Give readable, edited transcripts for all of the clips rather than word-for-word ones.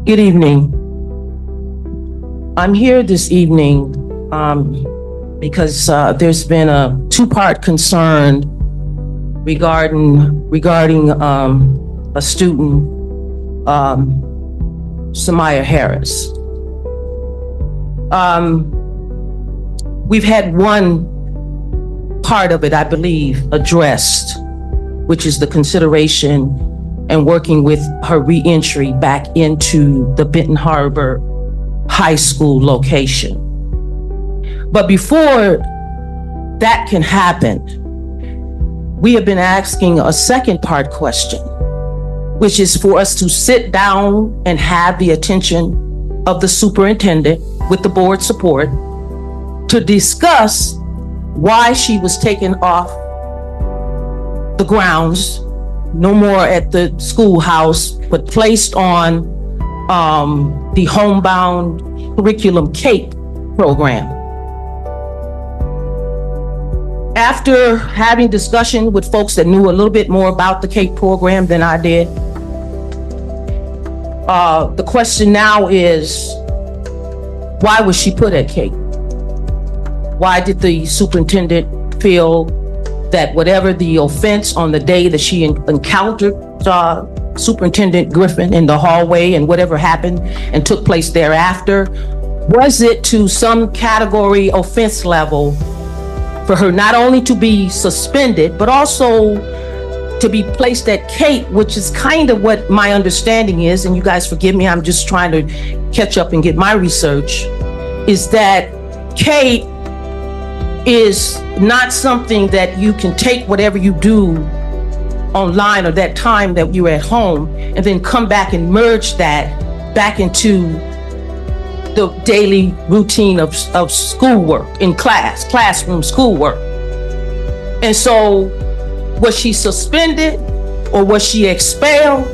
Good evening. I'm here this evening because there's been a two-part concern regarding a student, Sammaya Harris. We've had one part of it, I believe, addressed, which is the consideration and working with her re-entry back into the Benton Harbor High School location. But before that can happen, we have been asking a second part question, which is for us to sit down and have the attention of the superintendent with the board support to discuss why she was taken off the grounds, no more at the schoolhouse, but placed on the homebound curriculum CAPE program. After having discussion with folks that knew a little bit more about the CAPE program than I did, the question now is, why was she put at CAPE? Why did the superintendent feel that whatever the offense on the day that she encountered Superintendent Griffin in the hallway and whatever happened and took place thereafter, was it to some category offense level for her not only to be suspended, but also to be placed at CAPE, which is kind of what my understanding is, and you guys forgive me, I'm just trying to catch up and get my research, is that CAPE is not something that you can take whatever you do online or that time that you're at home and then come back and merge that back into the daily routine of schoolwork in classroom schoolwork. And so was she suspended or was she expelled?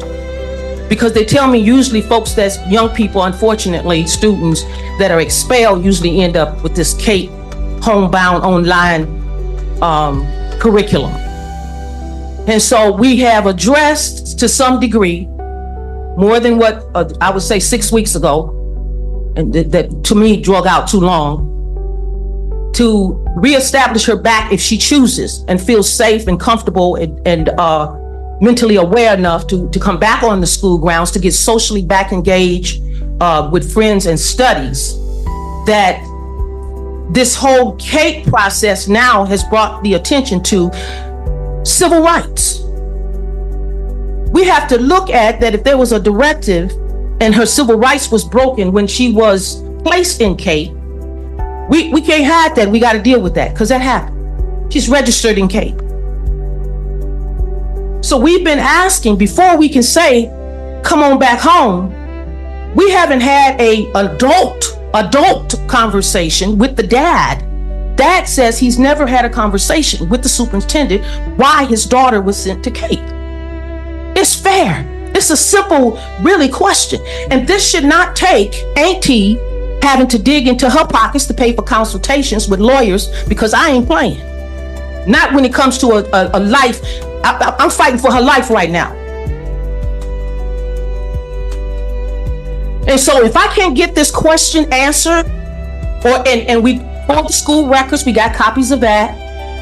Because they tell me usually folks that's young people, unfortunately, students that are expelled usually end up with this CAPE homebound online curriculum. And so we have addressed to some degree, more than what I would say 6 weeks ago, and that to me drug out too long, to reestablish her back if she chooses and feels safe and comfortable and mentally aware enough to come back on the school grounds, to get socially back engaged with friends and studies. That this whole CAPE process now has brought the attention to civil rights. We have to look at that if there was a directive and her civil rights was broken when she was placed in CAPE, we can't hide that. We got to deal with that because that happened. She's registered in CAPE. So we've been asking before we can say, come on back home. We haven't had a adult conversation with the dad. Dad says he's never had a conversation with the superintendent why his daughter was sent to CAPE. It's fair. It's a simple, really question. And this should not take Auntie having to dig into her pockets to pay for consultations with lawyers, because I ain't playing. Not when it comes to a life. I'm fighting for her life right now. And so if I can't get this question answered, and we pulled the school records, we got copies of that,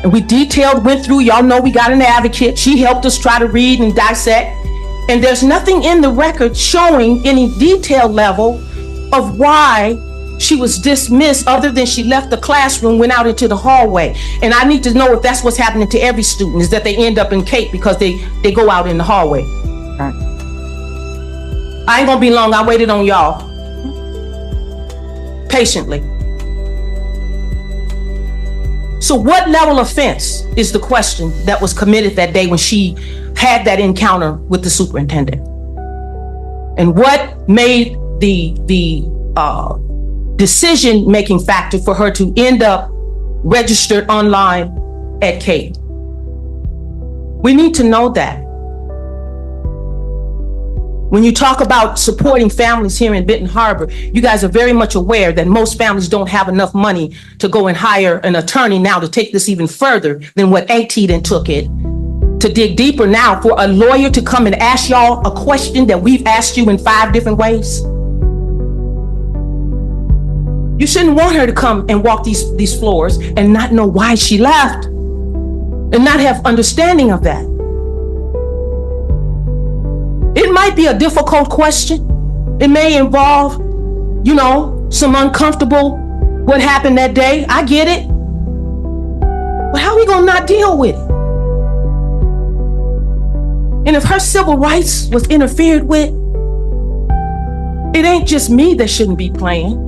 and we went through, y'all know we got an advocate. She helped us try to read and dissect. And there's nothing in the record showing any detailed level of why she was dismissed, other than she left the classroom, went out into the hallway. And I need to know if that's what's happening to every student, is that they end up in CAPE because they go out in the hallway. Right. I ain't gonna be long. I waited on y'all patiently. So what level of offense is the question that was committed that day when she had that encounter with the superintendent? And what made the decision-making factor for her to end up registered online at CAPE? We need to know that. When you talk about supporting families here in Benton Harbor, you guys are very much aware that most families don't have enough money to go and hire an attorney now to take this even further than what AT then took it. To dig deeper now for a lawyer to come and ask y'all a question that we've asked you in 5 different ways. You shouldn't want her to come and walk these floors and not know why she left and not have understanding of that. It might be a difficult question. It may involve, some uncomfortable what happened that day. I get it. But how are we gonna not deal with it? And if her civil rights was interfered with, it ain't just me that shouldn't be playing.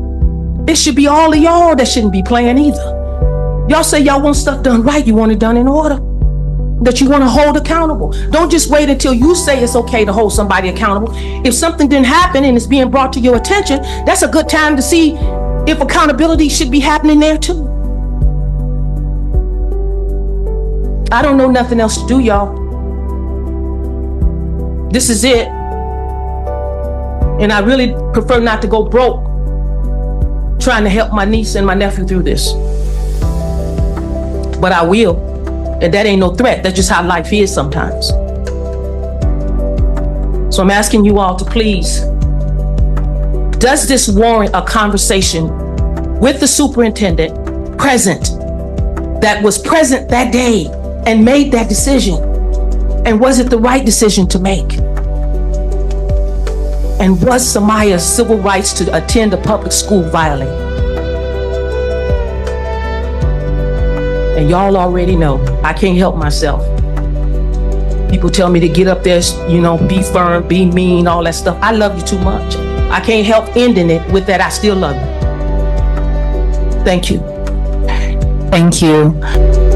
It should be all of y'all that shouldn't be playing either. Y'all say y'all want stuff done right, you want it done in order, that you want to hold accountable. Don't just wait until you say it's okay to hold somebody accountable. If something didn't happen and it's being brought to your attention, that's a good time to see if accountability should be happening there too. I don't know nothing else to do, y'all. This is it. And I really prefer not to go broke trying to help my niece and my nephew through this. But I will. And that ain't no threat. That's just how life is sometimes. So I'm asking you all to please, does this warrant a conversation with the superintendent present, that was present that day and made that decision? And was it the right decision to make? And was Sammaya's civil rights to attend a public school violated? And y'all already know, I can't help myself. People tell me to get up there, be firm, be mean, all that stuff. I love you too much. I can't help ending it with that. I still love you. Thank you. Thank you.